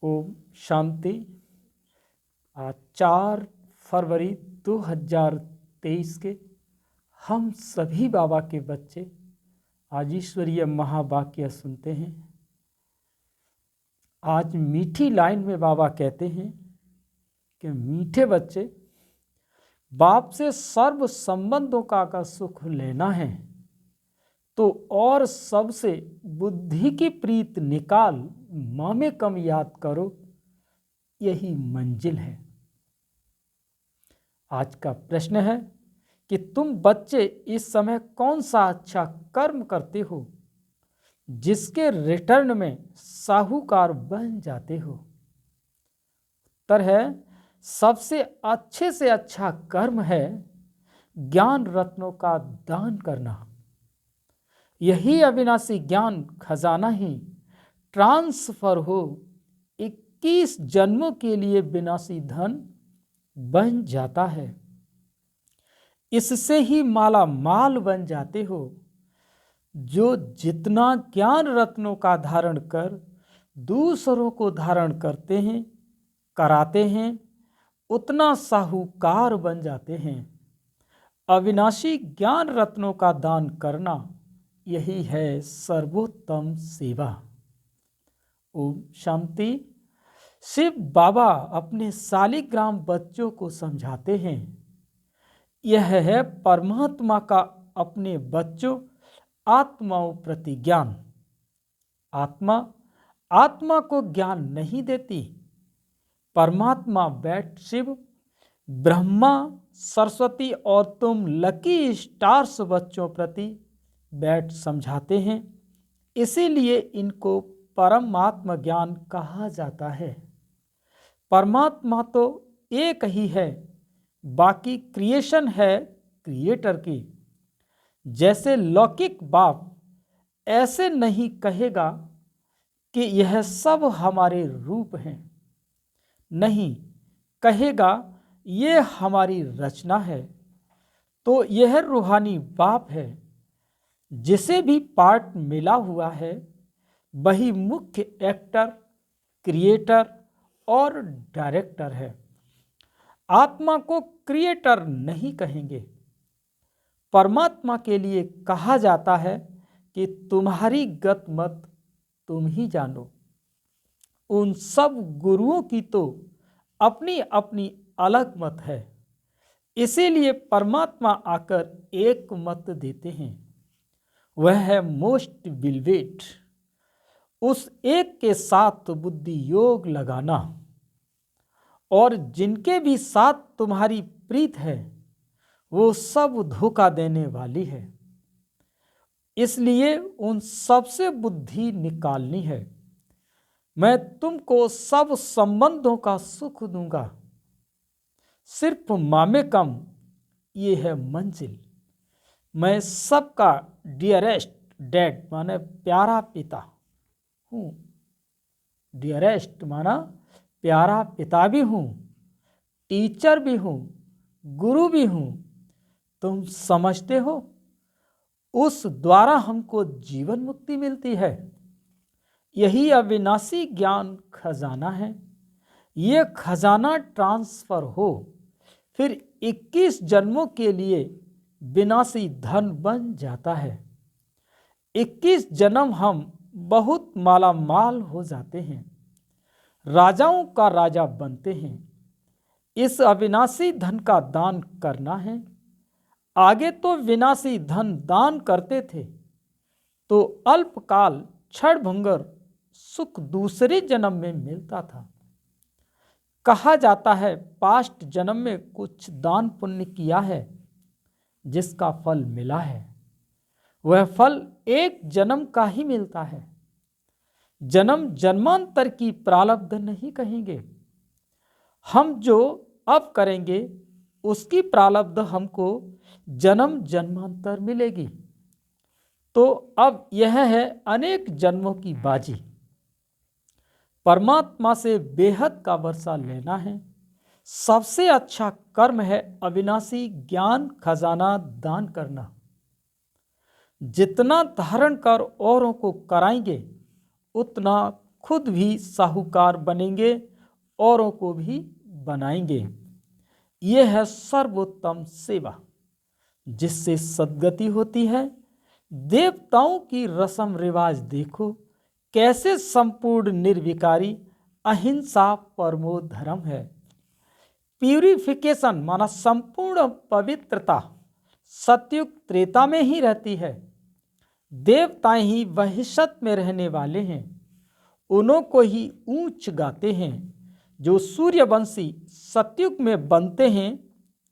ओम शांति। आज 4 फरवरी 2023 के हम सभी बाबा के बच्चे आज ईश्वरीय महावाक्य सुनते हैं। आज मीठी लाइन में बाबा कहते हैं कि मीठे बच्चे, बाप से सर्व संबंधों का अगर सुख लेना है तो और सबसे बुद्धि की प्रीत निकाल माँ में कम याद करो, यही मंजिल है। आज का प्रश्न है कि तुम बच्चे इस समय कौन सा अच्छा कर्म करते हो जिसके रिटर्न में साहूकार बन जाते हो। उत्तर है, सबसे अच्छे से अच्छा कर्म है ज्ञान रत्नों का दान करना। यही अविनाशी ज्ञान खजाना ही ट्रांसफर हो 21 जन्मों के लिए विनाशी धन बन जाता है। इससे ही माला माल बन जाते हो। जो जितना ज्ञान रत्नों का धारण कर दूसरों को धारण करते हैं, कराते हैं, उतना साहूकार बन जाते हैं। अविनाशी ज्ञान रत्नों का दान करना यही है सर्वोत्तम सेवा। ओम शांति। शिव बाबा अपने शालिग्राम बच्चों को समझाते हैं, यह है परमात्मा का अपने बच्चों आत्माओं प्रति ज्ञान। आत्मा को ज्ञान नहीं देती। परमात्मा बैठ शिव, ब्रह्मा, सरस्वती और तुम लकी स्टार्स बच्चों प्रति बैठ समझाते हैं। इसीलिए इनको परमात्मा ज्ञान कहा जाता है। परमात्मा तो एक ही है, बाकी क्रिएशन है क्रिएटर की। जैसे लौकिक बाप ऐसे नहीं कहेगा कि यह सब हमारे रूप हैं, नहीं कहेगा ये हमारी रचना है। तो यह रूहानी बाप है। जिसे भी पार्ट मिला हुआ है वही मुख्य एक्टर, क्रिएटर और डायरेक्टर है। आत्मा को क्रिएटर नहीं कहेंगे। परमात्मा के लिए कहा जाता है कि तुम्हारी गत मत तुम ही जानो। उन सब गुरुओं की तो अपनी अपनी अलग मत है। इसीलिए परमात्मा आकर एक मत देते हैं, वह है मोस्ट बिलवेट। उस एक के साथ बुद्धि योग लगाना, और जिनके भी साथ तुम्हारी प्रीत है वो सब धोखा देने वाली है। इसलिए उन सबसे बुद्धि निकालनी है। मैं तुमको सब संबंधों का सुख दूंगा, सिर्फ मामे कम, ये है मंजिल। मैं सबका डियरेस्ट डैड माने प्यारा पिता हूँ। डियरेस्ट माना प्यारा पिता भी हूँ, टीचर भी हूँ, गुरु भी हूँ। तुम समझते हो, उस द्वारा हमको जीवन मुक्ति मिलती है। यही अविनाशी ज्ञान खजाना है। ये खजाना ट्रांसफर हो फिर 21 जन्मों के लिए विनाशी धन बन जाता है। 21 जन्म हम बहुत माला माल हो जाते हैं, राजाओं का राजा बनते हैं। इस अविनाशी धन का दान करना है। आगे तो विनाशी धन दान करते थे तो अल्पकाल क्षणभंगुर सुख दूसरे जन्म में मिलता था। कहा जाता है पास्ट जन्म में कुछ दान पुण्य किया है जिसका फल मिला है। वह फल एक जन्म का ही मिलता है। जन्म जन्मांतर की प्रारब्ध नहीं कहेंगे। हम जो अब करेंगे उसकी प्रारब्ध हमको जन्म जन्मांतर मिलेगी। तो अब यह है अनेक जन्मों की बाजी। परमात्मा से बेहद का वर्षा लेना है। सबसे अच्छा कर्म है अविनाशी ज्ञान खजाना दान करना। जितना धारण कर औरों को कराएंगे उतना खुद भी साहूकार बनेंगे, औरों को भी बनाएंगे। यह है सर्वोत्तम सेवा जिससे सद्गति होती है। देवताओं की रस्म रिवाज देखो, कैसे संपूर्ण निर्विकारी अहिंसा परमो धर्म है। प्यूरिफिकेशन माना संपूर्ण पवित्रता सतयुग त्रेता में ही रहती है। देवताएं ही वहिषत में रहने वाले हैं, उन्हों को ही ऊंच गाते हैं। जो सूर्यवंशी सतयुग में बनते हैं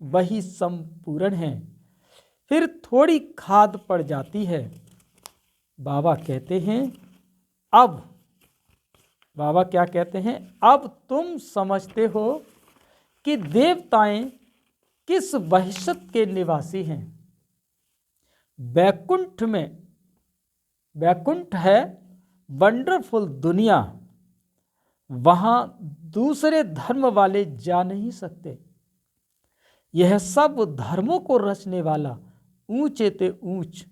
वही संपूर्ण हैं। फिर थोड़ी खाद पड़ जाती है। बाबा कहते हैं अब, बाबा क्या कहते हैं, अब तुम समझते हो कि देवताएं किस वहिषत के निवासी हैं। बैकुंठ में, बैकुंठ है वंडरफुल दुनिया, वहां दूसरे धर्म वाले जा नहीं सकते। यह सब धर्मों को रचने वाला ऊंचे ते ऊंच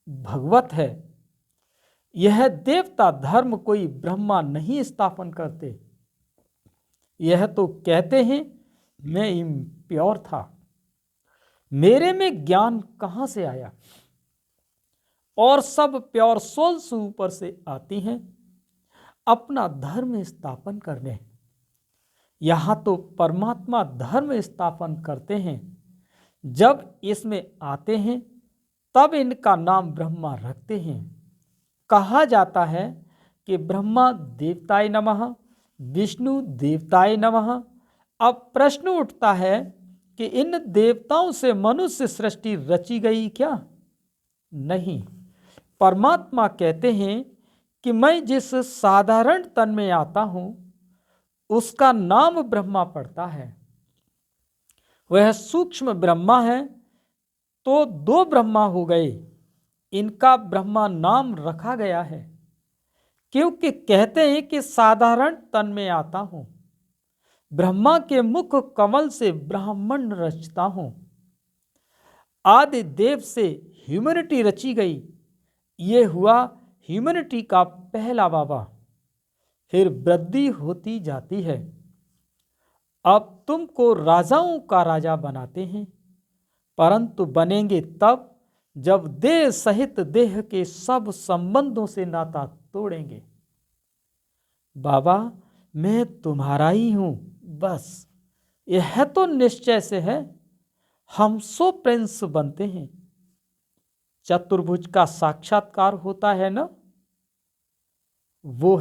भगवत है। यह देवता धर्म कोई ब्रह्मा नहीं स्थापन करते। यह तो कहते हैं मैं इम्प्योर था, मेरे में ज्ञान कहाँ से आया, और सब प्योर सोल्स ऊपर से आती हैं अपना धर्म स्थापन करने। यहाँ तो परमात्मा धर्म स्थापन करते हैं। जब इसमें आते हैं तब इनका नाम ब्रह्मा रखते हैं। कहा जाता है कि ब्रह्मा देवताय नमः, विष्णु देवताय नमः। अब प्रश्न उठता है कि इन देवताओं से मनुष्य सृष्टि रची गई क्या? नहीं। परमात्मा कहते हैं कि मैं जिस साधारण तन में आता हूं उसका नाम ब्रह्मा पड़ता है। वह सूक्ष्म ब्रह्मा है तो दो ब्रह्मा हो गए, इनका ब्रह्मा नाम रखा गया है क्योंकि कहते हैं कि साधारण तन में आता हूं, ब्रह्मा के मुख कमल से ब्राह्मण रचता हूं। आदि देव से ह्यूमैनिटी रची गई, ये हुआ ह्यूमैनिटी का पहला बाबा। फिर वृद्धि होती जाती है। अब तुमको राजाओं का राजा बनाते हैं, परंतु बनेंगे तब जब देह सहित देह के सब संबंधों से नाता तोड़ेंगे। बाबा मैं तुम्हारा ही हूं, बस यह तो निश्चय से है। हम 100 प्रिंस बनते हैं। चतुर्भुज का साक्षात्कार होता है ना, वो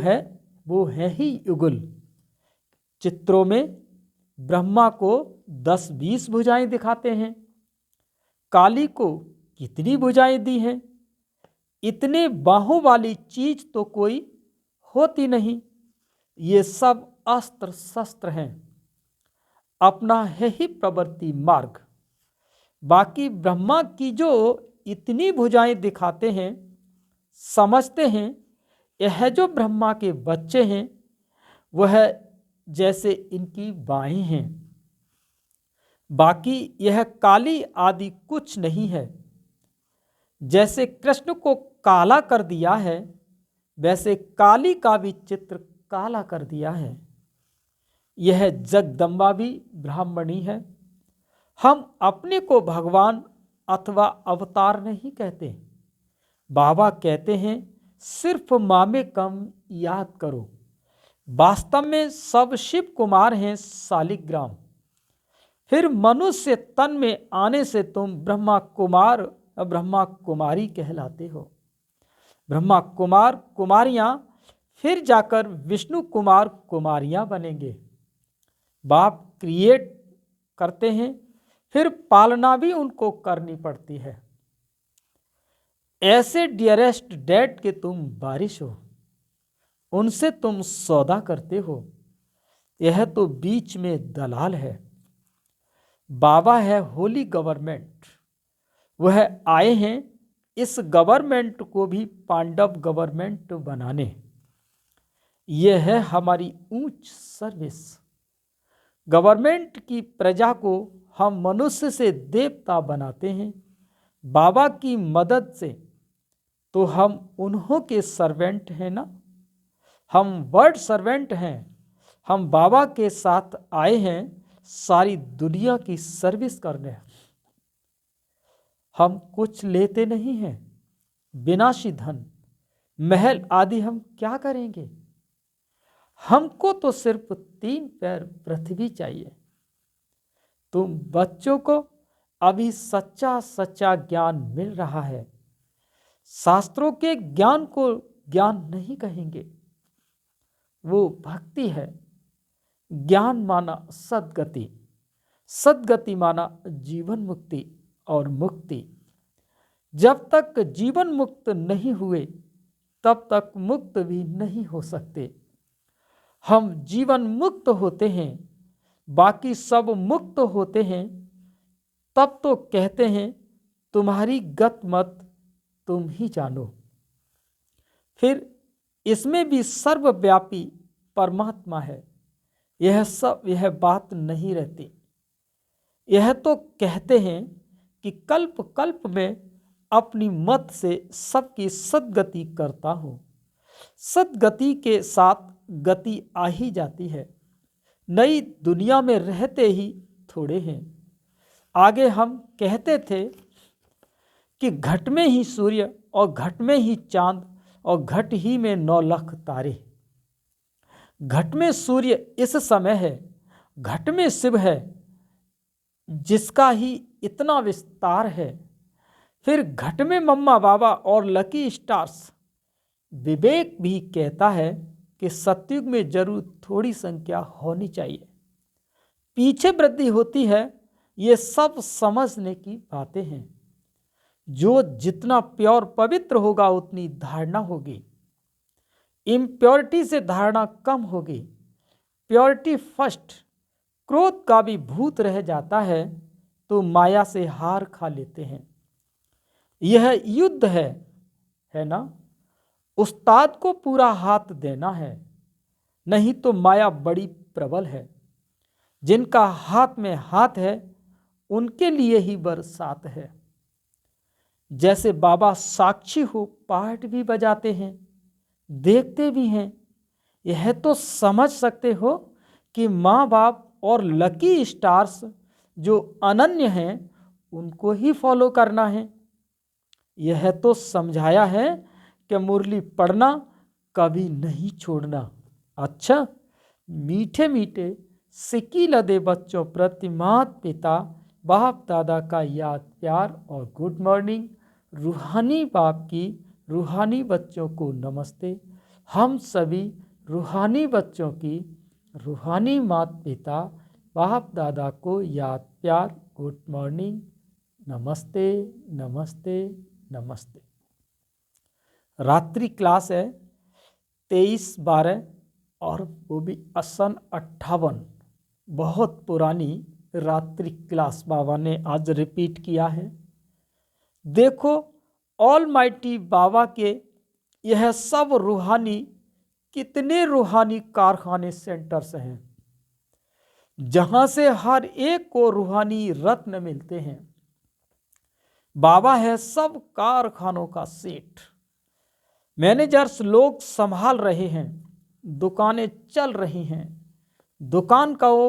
है ही युगल। चित्रों में ब्रह्मा को 10-20 भुजाएं दिखाते हैं, काली को कितनी भुजाएं दी हैं। इतने बाहों वाली चीज तो कोई होती नहीं। ये सब अस्त्र शस्त्र हैं, अपना है ही प्रवृत्ति मार्ग। बाकी ब्रह्मा की जो इतनी भुजाएं दिखाते हैं, समझते हैं यह जो ब्रह्मा के बच्चे हैं वह जैसे इनकी बाहें हैं। बाकी यह काली आदि कुछ नहीं है। जैसे कृष्ण को काला कर दिया है वैसे काली का भी चित्र काला कर दिया है। यह जगदम्बा भी ब्राह्मणी है। हम अपने को भगवान अथवा अवतार नहीं कहते। बाबा कहते हैं सिर्फ मामे कम याद करो। वास्तव में सब शिव कुमार हैं शालिग्राम। फिर मनुष्य तन में आने से तुम ब्रह्मा कुमार ब्रह्मा कुमारी कहलाते हो। ब्रह्मा कुमार कुमारियां फिर जाकर विष्णु कुमार कुमारियां बनेंगे। बाप क्रिएट करते हैं, फिर पालना भी उनको करनी पड़ती है। ऐसे डियरेस्ट डैड के तुम बारिश हो, उनसे तुम सौदा करते हो। यह तो बीच में दलाल है। बाबा है होली गवर्नमेंट। वह आए हैं इस गवर्नमेंट को भी पांडव गवर्नमेंट बनाने। यह है हमारी ऊंच सर्विस। गवर्नमेंट की प्रजा को हम मनुष्य से देवता बनाते हैं। बाबा की मदद से तो हम उन्हों के सर्वेंट हैं ना। हम वर्ड सर्वेंट हैं। हम बाबा के साथ आए हैं सारी दुनिया की सर्विस करने। हम कुछ लेते नहीं हैं, विनाशी धन महल आदि हम क्या करेंगे? हमको तो सिर्फ 3 पैर पृथ्वी चाहिए। तुम बच्चों को अभी सच्चा सच्चा ज्ञान मिल रहा है। शास्त्रों के ज्ञान को ज्ञान नहीं कहेंगे, वो भक्ति है। ज्ञान माना सद्गति, सद्गति माना जीवन मुक्ति और मुक्ति। जब तक जीवन मुक्त नहीं हुए तब तक मुक्त भी नहीं हो सकते। हम जीवन मुक्त होते हैं, बाकी सब मुक्त होते हैं, तब तो कहते हैं तुम्हारी गत मत तुम ही जानो। फिर इसमें भी सर्वव्यापी परमात्मा है। यह बात नहीं रहती। यह तो कहते हैं कि कल्प कल्प में अपनी मत से सबकी सद्गति करता हूँ। सद्गति के साथ गति आ ही जाती है। नई दुनिया में रहते ही थोड़े हैं। आगे हम कहते थे कि घट में ही सूर्य और घट में ही चांद और घट ही में 9 लाख तारे। घट में सूर्य इस समय है, घट में शिव है जिसका ही इतना विस्तार है। फिर घट में मम्मा बाबा और लकी स्टार्स। विवेक भी कहता है कि सतयुग में जरूर थोड़ी संख्या होनी चाहिए, पीछे वृद्धि होती है। ये सब समझने की बातें हैं। जो जितना प्योर पवित्र होगा उतनी धारणा होगी। इम्प्योरिटी से धारणा कम होगी। Purity first. क्रोध का भी भूत रह जाता है तो माया से हार खा लेते हैं। यह युद्ध है ना? उस्ताद को पूरा हाथ देना है, नहीं तो माया बड़ी प्रबल है। जिनका हाथ में हाथ है उनके लिए ही बरसात है। जैसे बाबा साक्षी हो पाठ भी बजाते हैं, देखते भी हैं। यह तो समझ सकते हो कि माँ बाप और लकी स्टार्स जो अनन्य हैं उनको ही फॉलो करना है। यह तो समझाया है कि मुरली पढ़ना कभी नहीं छोड़ना। अच्छा, मीठे मीठे सिक्की लदे बच्चों प्रति माता पिता बाप दादा का याद प्यार और गुड मॉर्निंग। रूहानी बाप की रूहानी बच्चों को नमस्ते। हम सभी रूहानी बच्चों की रूहानी माता पिता बाप दादा को याद प्यार गुड मॉर्निंग, नमस्ते नमस्ते नमस्ते। रात्रि क्लास है 23/12 और वो भी सन 58। बहुत पुरानी रात्रि क्लास बाबा ने आज रिपीट किया है। देखो ऑलमाइटी बाबा के यह सब रूहानी, कितने रूहानी कारखाने सेंटर्स हैं जहां से हर एक को रूहानी रत्न मिलते हैं। बाबा है सब कारखानों का सेठ। मैनेजर्स लोग संभाल रहे हैं, दुकानें चल रही हैं। दुकान कहो,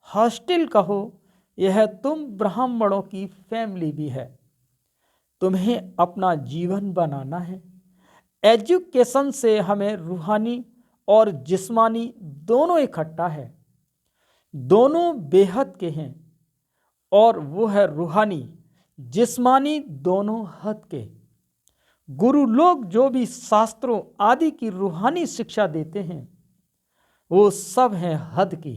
हॉस्टल कहो, यह तुम ब्राह्मणों की फैमिली भी है। तुम्हें अपना जीवन बनाना है। एजुकेशन से हमें रूहानी और जिस्मानी दोनों इकट्ठा है। दोनों बेहद के हैं और वो है रूहानी जिस्मानी दोनों हद के। गुरु लोग जो भी शास्त्रों आदि की रूहानी शिक्षा देते हैं वो सब हैं हद की।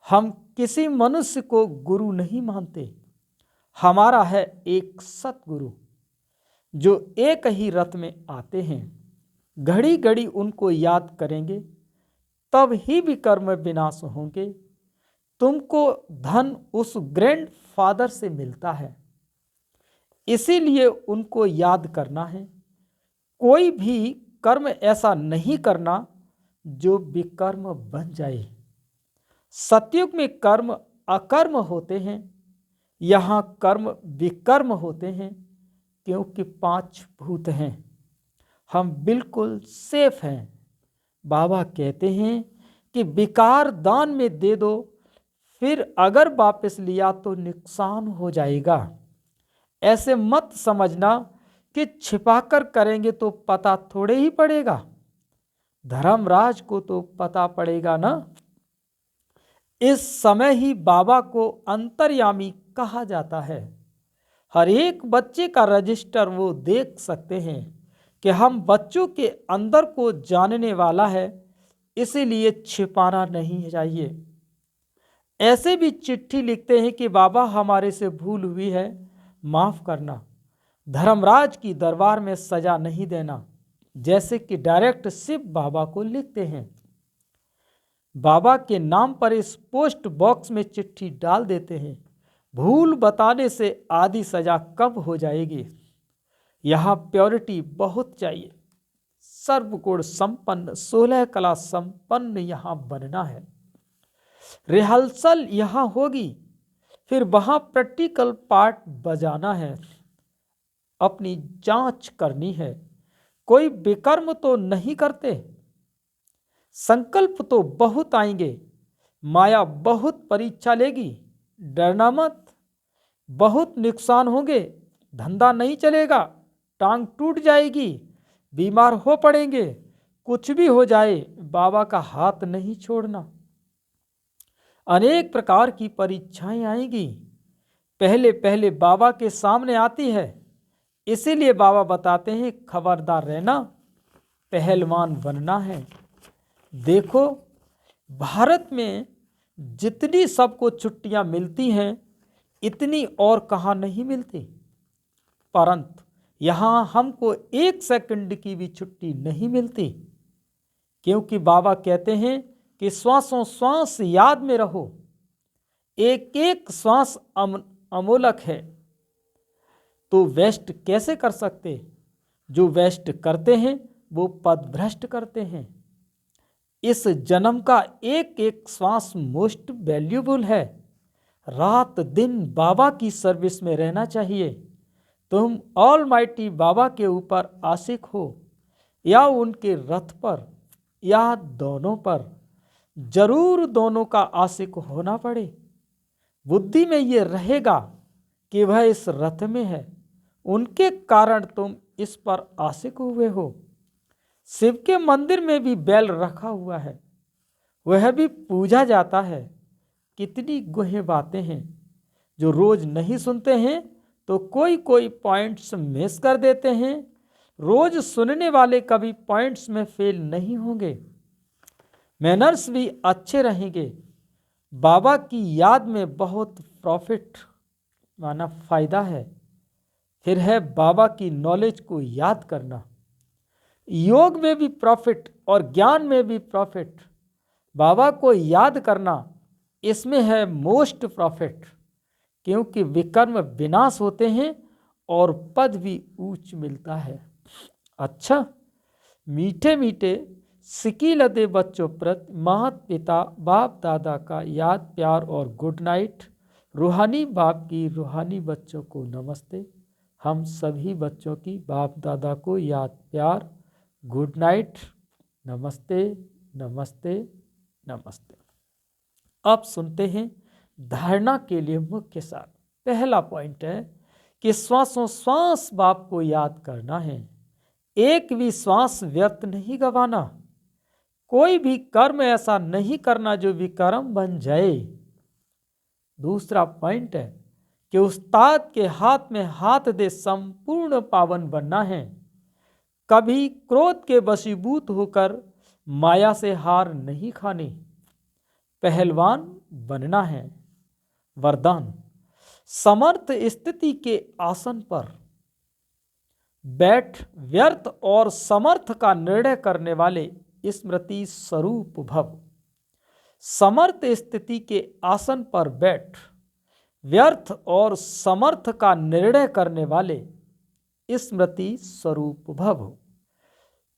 हम किसी मनुष्य को गुरु नहीं मानते। हमारा है एक सतगुरु जो एक ही रथ में आते हैं। घड़ी घड़ी उनको याद करेंगे तब ही भी कर्म विनाश होंगे। तुमको धन उस ग्रैंड फादर से मिलता है, इसीलिए उनको याद करना है। कोई भी कर्म ऐसा नहीं करना जो विकर्म बन जाए। सतयुग में कर्म अकर्म होते हैं, यहाँ कर्म विकर्म होते हैं क्योंकि 5 भूत हैं। हम बिल्कुल सेफ हैं। बाबा कहते हैं कि विकार दान में दे दो, फिर अगर वापस लिया तो नुकसान हो जाएगा। ऐसे मत समझना कि छिपाकर करेंगे तो पता थोड़े ही पड़ेगा, धर्मराज को तो पता पड़ेगा ना। इस समय ही बाबा को अंतर्यामी कहा जाता है। हर एक बच्चे का रजिस्टर वो देख सकते हैं कि हम बच्चों के अंदर को जानने वाला है, इसीलिए छिपाना नहीं चाहिए। ऐसे भी चिट्ठी लिखते हैं कि बाबा हमारे से भूल हुई है, माफ़ करना। धर्मराज की दरबार में सजा नहीं देना, जैसे कि डायरेक्ट शिव बाबा को लिखते हैं। बाबा के नाम पर इस पोस्ट बॉक्स में चिट्ठी डाल देते हैं। भूल बताने से आधी सजा कब हो जाएगी। यहाँ प्योरिटी बहुत चाहिए, सर्वगुण संपन्न 16 कला संपन्न यहाँ बनना है। रिहर्सल यहाँ होगी, फिर वहाँ प्रैक्टिकल पार्ट बजाना है, अपनी जांच करनी है। कोई विकर्म तो नहीं करते, संकल्प तो बहुत आएंगे, माया बहुत परीक्षा लेगी, डरना मत। बहुत नुकसान होंगे, धंधा नहीं चलेगा, टांग टूट जाएगी, बीमार हो पड़ेंगे, कुछ भी हो जाए बाबा का हाथ नहीं छोड़ना। अनेक प्रकार की परीक्षाएं आएंगी, पहले पहले बाबा के सामने आती है, इसीलिए बाबा बताते हैं खबरदार रहना, पहलवान बनना है। देखो भारत में जितनी सबको छुट्टियां मिलती हैं इतनी और कहाँ नहीं मिलती, परंतु यहाँ हमको 1 सेकंड की भी छुट्टी नहीं मिलती, क्योंकि बाबा कहते हैं कि श्वासों श्वास याद में रहो, एक एक श्वास अमोलक है। तो वेस्ट कैसे कर सकते? जो वेस्ट करते हैं वो पदभ्रष्ट करते हैं। इस जन्म का एक एक श्वास मोस्ट वैल्यूबल है। रात दिन बाबा की सर्विस में रहना चाहिए। तुम ऑलमाइटी बाबा के ऊपर आशिक हो या उनके रथ पर या दोनों पर, जरूर दोनों का आशिक होना पड़े। बुद्धि में ये रहेगा कि वह इस रथ में है, उनके कारण तुम इस पर आशिक हुए हो। शिव के मंदिर में भी बैल रखा हुआ है, वह भी पूजा जाता है। कितनी गुहे बातें हैं जो रोज नहीं सुनते हैं, तो कोई कोई पॉइंट्स मिस कर देते हैं। रोज सुनने वाले कभी पॉइंट्स में फेल नहीं होंगे, मैनर्स भी अच्छे रहेंगे। बाबा की याद में बहुत प्रॉफिट माना फायदा है। फिर है बाबा की नॉलेज को याद करना, योग में भी प्रॉफिट और ज्ञान में भी प्रॉफिट। बाबा को याद करना, इसमें है मोस्ट प्रॉफिट, क्योंकि विकर्म विनाश होते हैं और पद भी ऊंच मिलता है। अच्छा, मीठे मीठे सिकी लदे बच्चों प्रति माता पिता बाप दादा का याद प्यार और गुड नाइट। रूहानी बाप की रूहानी बच्चों को नमस्ते। हम सभी बच्चों की बाप दादा को याद प्यार, गुड नाइट, नमस्ते नमस्ते नमस्ते। अब सुनते हैं धारणा के लिए मुख्य सार। पहला पॉइंट है कि श्वासों श्वास बाप को याद करना है, एक भी श्वास व्यर्थ नहीं गवाना। कोई भी कर्म ऐसा नहीं करना जो विकर्म बन जाए। दूसरा पॉइंट है कि उस्ताद के हाथ में हाथ दे संपूर्ण पावन बनना है। कभी क्रोध के वशीभूत होकर माया से हार नहीं खानी, पहलवान बनना है। वरदान, समर्थ स्थिति के आसन पर बैठ व्यर्थ और समर्थ का निर्णय करने वाले स्मृति स्वरूप भव। समर्थ स्थिति के आसन पर बैठ व्यर्थ और समर्थ का निर्णय करने वाले स्मृति स्वरूप भव।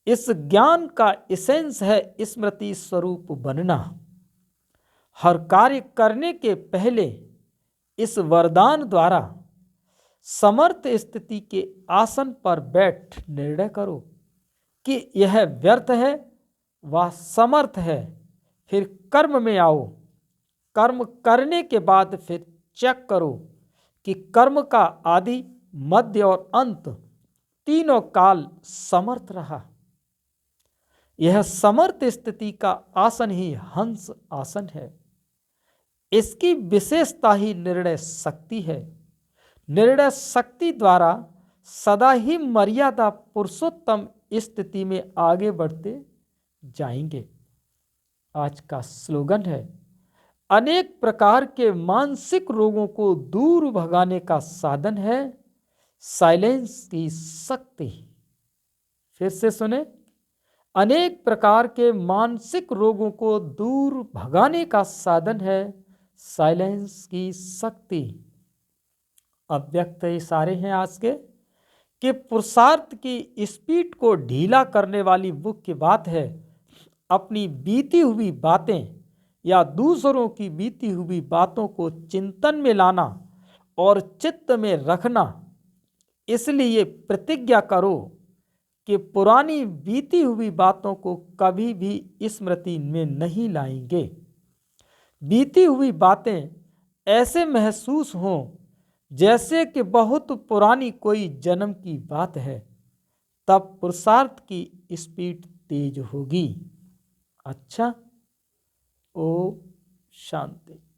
इस ज्ञान का एसेंस है स्मृति स्वरूप बनना। हर कार्य करने के पहले इस वरदान द्वारा समर्थ स्थिति के आसन पर बैठ निर्णय करो कि यह व्यर्थ है वह समर्थ है। फिर कर्म में आओ। कर्म करने के बाद फिर चेक करो कि कर्म का आदि, मध्य और अंत तीनों काल समर्थ रहा। यह समर्थ स्थिति का आसन ही हंस आसन है। इसकी विशेषता ही निर्णय शक्ति है। निर्णय शक्ति द्वारा सदा ही मर्यादा पुरुषोत्तम स्थिति में आगे बढ़ते जाएंगे। आज का स्लोगन है, अनेक प्रकार के मानसिक रोगों को दूर भगाने का साधन है साइलेंस की शक्ति। फिर से सुने, अनेक प्रकार के मानसिक रोगों को दूर भगाने का साधन है साइलेंस की शक्ति। अव्यक्त इशारे हैं आज के कि पुरुषार्थ की स्पीड को ढीला करने वाली मुख्य बात है अपनी बीती हुई बातें या दूसरों की बीती हुई बातों को चिंतन में लाना और चित्त में रखना। इसलिए प्रतिज्ञा करो कि पुरानी बीती हुई बातों को कभी भी स्मृति में नहीं लाएंगे। बीती हुई बातें ऐसे महसूस हों जैसे कि बहुत पुरानी कोई जन्म की बात है, तब पुरुषार्थ की स्पीड तेज होगी। अच्छा, ओ शांति।